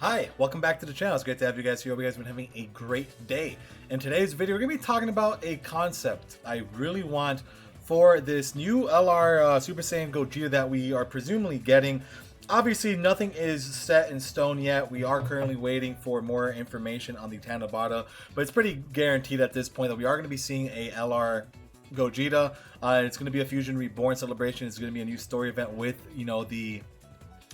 Hi, welcome back to the channel. It's great to have you guys here. Hope you guys have been having a great day. In today's video, we're going to be talking about a concept I really want for this new LR Super Saiyan Gogeta that we are presumably getting. Obviously, nothing is set in stone yet. We are currently waiting for more information on the Tanabata, but it's pretty guaranteed at this point that we are going to be seeing a LR Gogeta. It's going to be a Fusion Reborn celebration. It's going to be a new story event with, the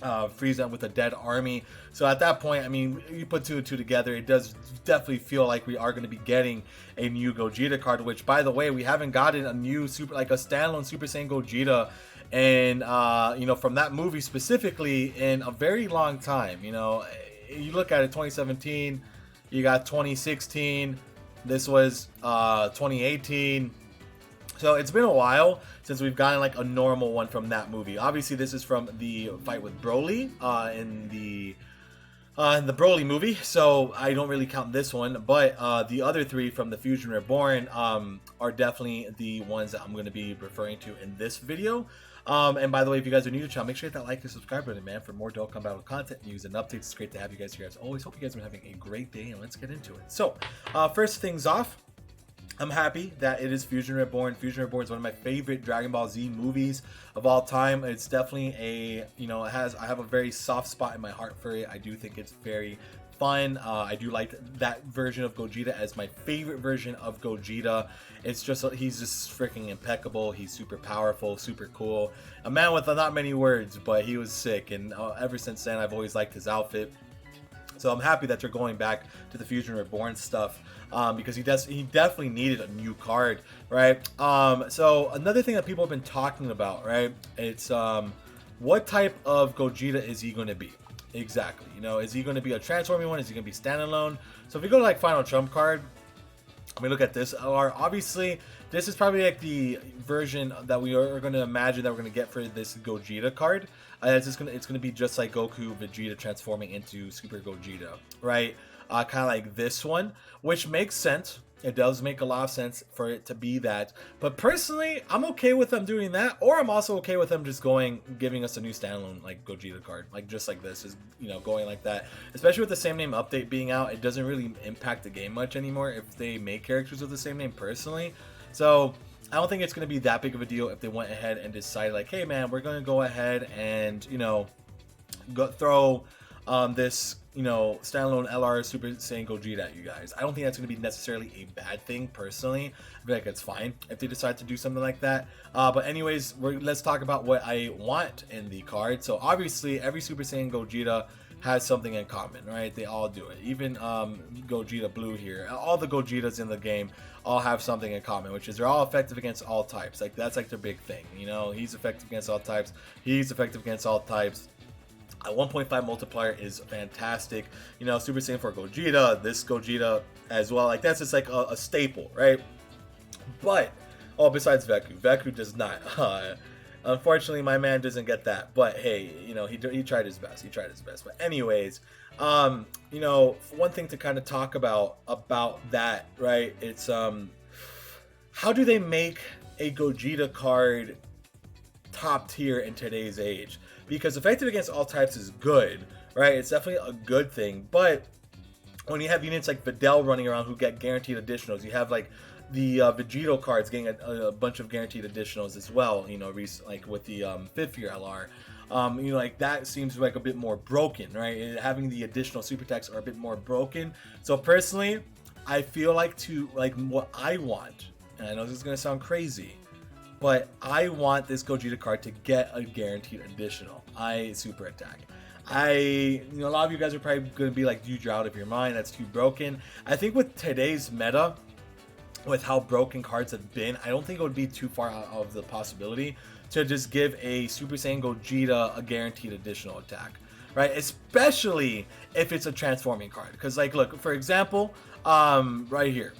Frieza with a dead army. So at that point, I mean, you put two and two together, it does definitely feel like we are going to be getting a new Gogeta card, which, by the way, we haven't gotten a new a standalone Super Saiyan Gogeta and from that movie specifically in a very long time. You look at it, 2017, you got 2016, this was 2018. So it's been a while since we've gotten like a normal one from that movie. Obviously, this is from the fight with Broly in the Broly movie, so I don't really count this one. But the other three from the Fusion Reborn are definitely the ones that I'm going to be referring to in this video. And by the way, if you guys are new to the channel, make sure to hit that like and subscribe button, man, for more Dokkan Battle content, news, and updates. It's great to have you guys here as always. Hope you guys are having a great day, and let's get into it. So, first things off, I'm happy that it is Fusion Reborn. Fusion Reborn is one of my favorite Dragon Ball Z movies of all time. It's definitely I have a very soft spot in my heart for it. I do think it's very fun. I do like that version of Gogeta as my favorite version of Gogeta. It's just, he's just freaking impeccable. He's super powerful, super cool. A man with not many words, but he was sick. And ever since then, I've always liked his outfit. So I'm happy that they're going back to the Fusion Reborn stuff because he definitely needed a new card, right? So another thing that people have been talking about, right? It's what type of Gogeta is he going to be? Exactly. Is he going to be a transforming one? Is he going to be standalone? So if we go to like Final Trump card, let me look at this LR. Obviously, this is probably like the version that we are going to imagine that we're going to get for this Gogeta card. It's going to be just like Goku, Vegeta transforming into Super Gogeta, right? Kind of like this one, which makes sense. It does make a lot of sense for it to be that. But personally, I'm okay with them doing that, or I'm also okay with them just giving us a new standalone like Gogeta card, like just like this is going like that. Especially with the same name update being out, it doesn't really impact the game much anymore if they make characters with the same name personally. So I don't think it's going to be that big of a deal if they went ahead and decided like, hey man, we're going to go ahead and throw this standalone LR Super Saiyan Gogeta at you guys. I don't think that's going to be necessarily a bad thing personally. I feel like it's fine if they decide to do something like that. But anyways, let's talk about what I want in the card. So obviously every Super Saiyan Gogeta has something in common, right? They all do it. Even Gogeta Blue here, all the Gogetas in the game all have something in common, which is they're all effective against all types. Like that's like their big thing. He's effective against all types. He's effective against all types. A 1.5 multiplier is fantastic. Super Saiyan 4 Gogeta, this Gogeta as well. Like that's just like a staple, right? But besides Veku does not. Unfortunately, my man doesn't get that. But hey, he tried his best. He tried his best. But anyways, one thing to kind of talk about that, right? It's how do they make a Gogeta card top tier in today's age? Because effective against all types is good, right? It's definitely a good thing. But when you have units like Videl running around who get guaranteed additionals, you have like the Vegito cards getting a bunch of guaranteed additionals as well, like with the 5th year LR. Like that seems like a bit more broken, right? Having the additional super attacks are a bit more broken. So personally, I feel like what I want, and I know this is going to sound crazy, but I want this Gogeta card to get a guaranteed additional. Super attack. A lot of you guys are probably going to be like, dude, you're out of your mind. That's too broken. I think with today's meta, with how broken cards have been, I don't think it would be too far out of the possibility to just give a Super Saiyan Gogeta a guaranteed additional attack, right? Especially if it's a transforming card. Because like, look, for example, right here,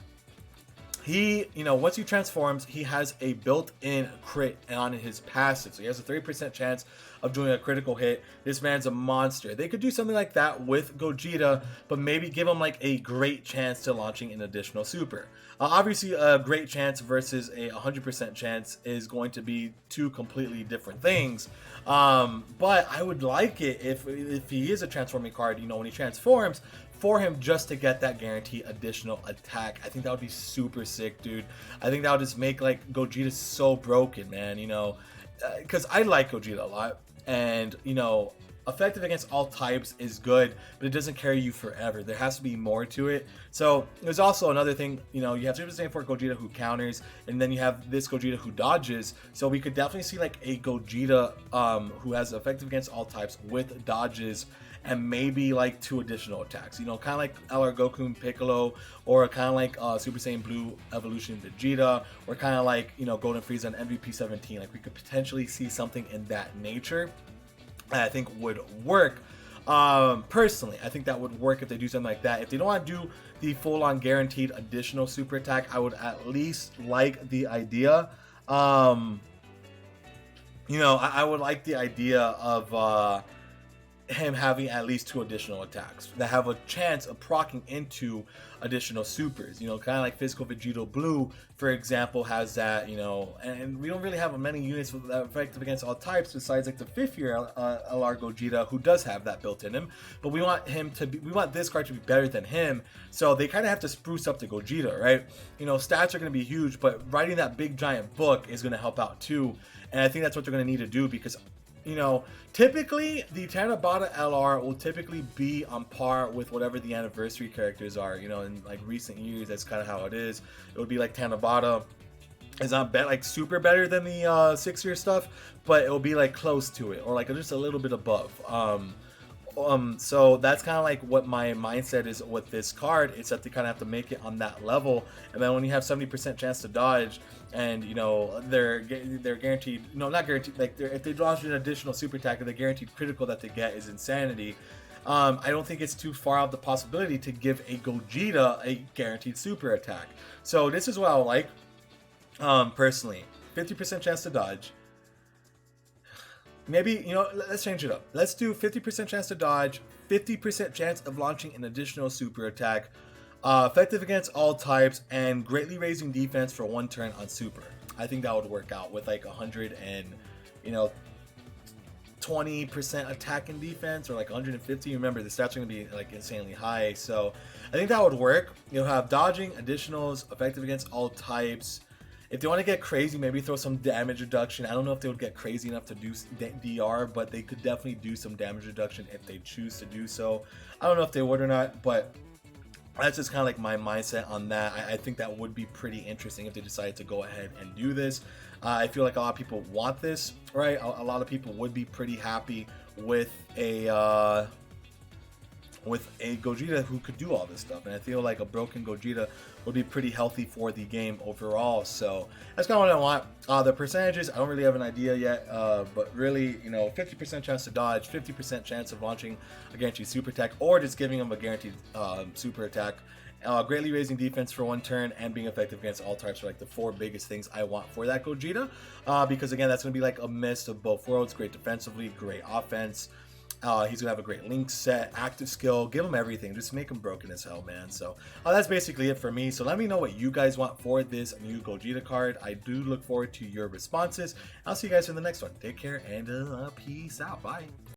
he, once he transforms, he has a built-in crit on his passive. So he has a 30% chance of doing a critical hit. This man's a monster. They could do something like that with Gogeta, but maybe give him like a great chance to launching an additional super. Obviously, a great chance versus a 100% chance is going to be two completely different things. But I would like it if he is a transforming card, you know, when he transforms, for him just to get that guaranteed additional attack. I think that would be super sick, dude. I think that would just make like Gogeta so broken, man, you know, because I like Gogeta a lot, and you know, effective against all types is good, but it doesn't carry you forever. There has to be more to it. So there's also another thing, you know, you have Super Saiyan 4 Gogeta who counters, and then you have this Gogeta who dodges. So we could definitely see like a Gogeta who has effective against all types with dodges, and maybe like 2 additional attacks, you know, kind of like LR Goku Piccolo, or kind of like Super Saiyan Blue Evolution Vegeta, or kind of like, you know, Golden Frieza and MVP 17. Like we could potentially see something in that nature. I think would work. Personally, I think that would work if they do something like that. If they don't want to do the full-on guaranteed additional super attack, I would at least like the idea. You know, I would like the idea of him having at least 2 additional attacks that have a chance of proccing into additional supers. You know, kind of like Physical Vegeta Blue, for example, has that, you know, and we don't really have many units that are effective against all types besides like the 5th year LR Gogeta, who does have that built in him. But we want him to be, we want this card to be better than him, so they kind of have to spruce up the Gogeta, right? You know, stats are going to be huge, but writing that big giant book is going to help out too, and I think that's what they're going to need to do, because you know, typically the Tanabata LR will typically be on par with whatever the anniversary characters are. You know, in like recent years, that's kind of how it is. It would be like Tanabata is not like super better than the 6-year stuff, but it will be like close to it, or like just a little bit above. So that's kind of like what my mindset is with this card. It's that they kind of have to make it on that level, and then when you have 70% chance to dodge, and you know they're guaranteed, no, not guaranteed, like if they launch an additional super attack, the guaranteed critical that they get is insanity. I don't think it's too far out the possibility to give a Gogeta a guaranteed super attack. So this is what I would like, personally. 50% chance to dodge. Maybe, you know, let's change it up. Let's do 50% chance to dodge, 50% chance of launching an additional super attack, effective against all types, and greatly raising defense for 1 turn on super. I think that would work out with like 100 and, you know, 20% attack and defense, or like 150. Remember, the stats are going to be like insanely high, so I think that would work. You'll have dodging, additionals, effective against all types. If they want to get crazy, maybe throw some damage reduction. I don't know if they would get crazy enough to do DR, but they could definitely do some damage reduction if they choose to do so. I don't know if they would or not, but that's just kind of like my mindset on that. I think that would be pretty interesting if they decided to go ahead and do this. I feel like a lot of people want this, right? A lot of people would be pretty happy with a Gogeta who could do all this stuff, and I feel like a broken Gogeta would be pretty healthy for the game overall. So that's kind of what I want. The percentages, I don't really have an idea yet, but really, you know, 50% chance to dodge, 50% chance of launching a guaranteed super attack, or just giving them a guaranteed super attack, greatly raising defense for 1 turn, and being effective against all types are like the 4 biggest things I want for that Gogeta, because again, that's going to be like a mist of both worlds. Great defensively, great offense. He's gonna have a great link set, active skill, give him everything, just make him broken as hell, man. So that's basically it for me. So let me know what you guys want for this new Gogeta card. I do look forward to your responses. I'll see you guys in the next one. Take care and peace out. Bye.